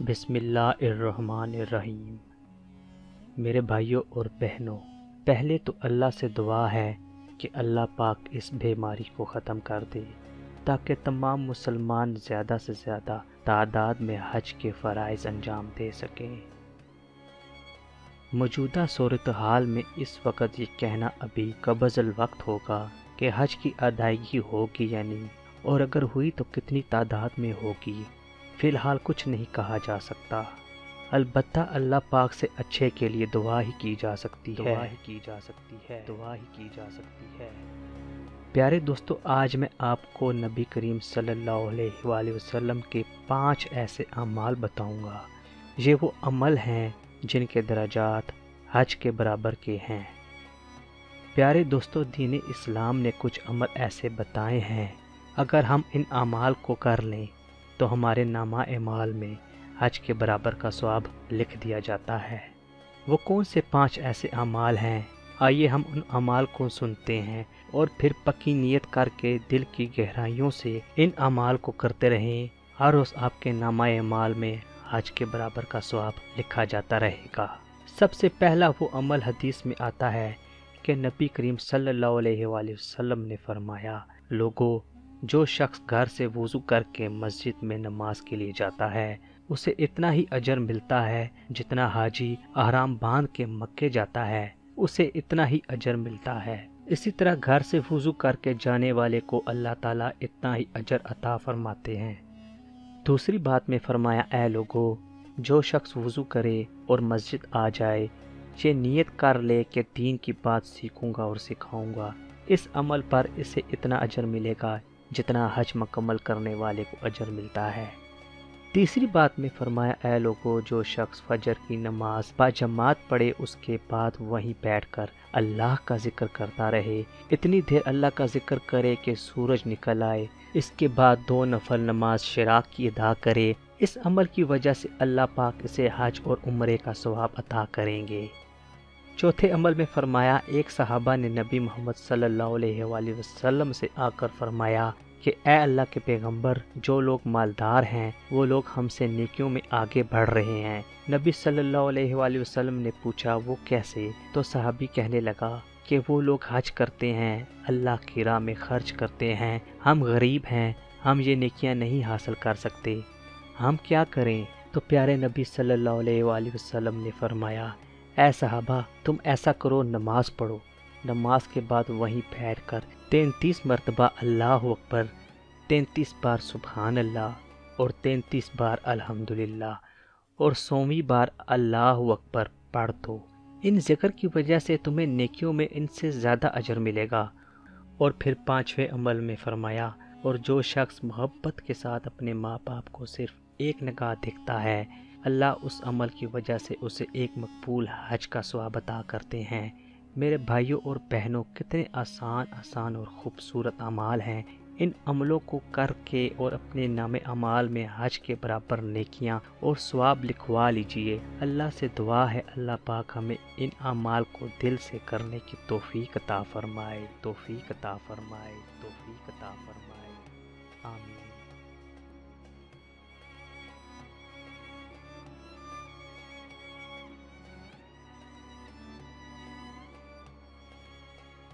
بسم اللہ الرحمن الرحیم۔ میرے بھائیوں اور بہنوں، پہلے تو اللہ سے دعا ہے کہ اللہ پاک اس بیماری کو ختم کر دے تاکہ تمام مسلمان زیادہ سے زیادہ تعداد میں حج کے فرائض انجام دے سکیں۔ موجودہ صورتحال میں اس وقت یہ کہنا ابھی قبض الوقت ہوگا کہ حج کی ادائیگی ہوگی یا نہیں، اور اگر ہوئی تو کتنی تعداد میں ہوگی، فی الحال کچھ نہیں کہا جا سکتا۔ البتہ اللہ پاک سے اچھے کے لیے دعا ہی کی جا سکتی ہے۔ پیارے دوستو، آج میں آپ کو نبی کریم صلی اللہ علیہ وآلہ وسلم کے 5 ایسے اعمال بتاؤں گا۔ یہ وہ عمل ہیں جن کے درجات حج کے برابر کے ہیں۔ پیارے دوستو، دین اسلام نے کچھ عمل ایسے بتائے ہیں، اگر ہم ان اعمال کو کر لیں تو ہمارے نامہ اعمال میں حج کے برابر کا ثواب لکھ دیا جاتا ہے۔ وہ کون سے 5 ایسے اعمال ہیں؟ آئیے ہم ان اعمال کو سنتے ہیں اور پھر پکی نیت کر کے دل کی گہرائیوں سے ان اعمال کو کرتے رہیں۔ ہر روز آپ کے نامہ اعمال میں حج کے برابر کا ثواب لکھا جاتا رہے گا۔ سب سے پہلا وہ عمل حدیث میں آتا ہے کہ نبی کریم صلی اللہ علیہ وآلہ وسلم نے فرمایا، لوگوں، جو شخص گھر سے وضو کر کے مسجد میں نماز کے لیے جاتا ہے، اسے اتنا ہی اجر ملتا ہے جتنا حاجی احرام باندھ کے مکے جاتا ہے، اسے اتنا ہی اجر ملتا ہے۔ اسی طرح گھر سے وضو کر کے جانے والے کو اللہ تعالیٰ اتنا ہی اجر عطا فرماتے ہیں۔ دوسری بات میں فرمایا، اے لوگوں، جو شخص وضو کرے اور مسجد آ جائے، یہ نیت کر لے کہ دین کی بات سیکھوں گا اور سکھاؤں گا، اس عمل پر اسے اتنا اجر ملے گا جتنا حج مکمل کرنے والے کو اجر ملتا ہے۔ تیسری بات میں فرمایا، اے لوگوں، جو شخص فجر کی نماز باجماعت پڑھے، اس کے بعد وہیں بیٹھ کر اللہ کا ذکر کرتا رہے، اتنی دیر اللہ کا ذکر کرے کہ سورج نکل آئے، اس کے بعد 2 نفل نماز شراق کی ادا کرے، اس عمل کی وجہ سے اللہ پاک اسے حج اور عمرے کا ثواب عطا کریں گے۔ چوتھے عمل میں فرمایا، ایک صحابہ نے نبی محمد صلی اللہ علیہ وآلہ وسلم سے آ کر فرمایا کہ اے اللہ کے پیغمبر، جو لوگ مالدار ہیں وہ لوگ ہم سے نیکیوں میں آگے بڑھ رہے ہیں۔ نبی صلی اللہ علیہ وآلہ وسلم نے پوچھا، وہ کیسے؟ تو صحابی کہنے لگا کہ وہ لوگ حج کرتے ہیں، اللہ کی راہ میں خرچ کرتے ہیں، ہم غریب ہیں، ہم یہ نیکیاں نہیں حاصل کر سکتے، ہم کیا کریں؟ تو پیارے نبی صلی اللہ علیہ وآلہ وسلم نے فرمایا، اے صحابہ، تم ایسا کرو، نماز پڑھو، نماز کے بعد وہیں بیٹھ کر 33 مرتبہ اللہ اکبر، 33 بار سبحان اللہ اور 33 بار الحمدللہ اور 100ویں بار اللہ اکبر پڑھ دو۔ ان ذکر کی وجہ سے تمہیں نیکیوں میں ان سے زیادہ اجر ملے گا۔ اور پھر 5ویں عمل میں فرمایا، اور جو شخص محبت کے ساتھ اپنے ماں باپ کو صرف ایک نگاہ دیکھتا ہے، اللہ اس عمل کی وجہ سے اسے ایک مقبول حج کا ثواب عطا کرتے ہیں۔ میرے بھائیوں اور بہنوں، کتنے آسان اور خوبصورت اعمال ہیں۔ ان عملوں کو کر کے اور اپنے نام اعمال میں حج کے برابر نیکیاں اور ثواب لکھوا لیجئے۔ اللہ سے دعا ہے اللہ پاک ہمیں ان اعمال کو دل سے کرنے کی توفیق عطا فرمائے۔ آمین۔